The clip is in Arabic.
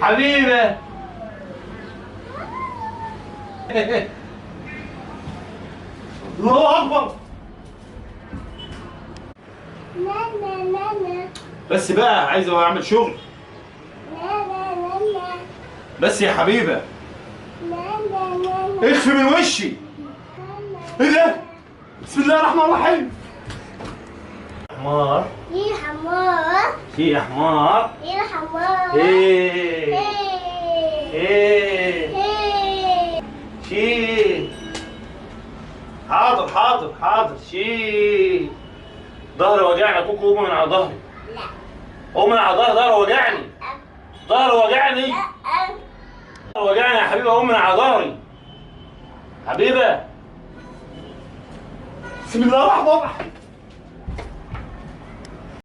حبيبه. الله اكبر. بس بقى عايزه اعمل شغل. بس يا حبيبه اخفي من وشي. ايه ده؟ بسم الله الرحمن الرحيم. حمار. ايه حمار. ايه حمار. ايه حمار. ايه ايه شي. حاضر حاضر حاضر. شي. ظهري وجعني يا كوكو. قومي من على ظهري. لا. قومي من على ظهري. ظهري وجعني. ظهري وجعني. ظهري وجعني يا حبيبه. قومي من على ظهري حبيبه. بسم الله الرحمن الرحيم.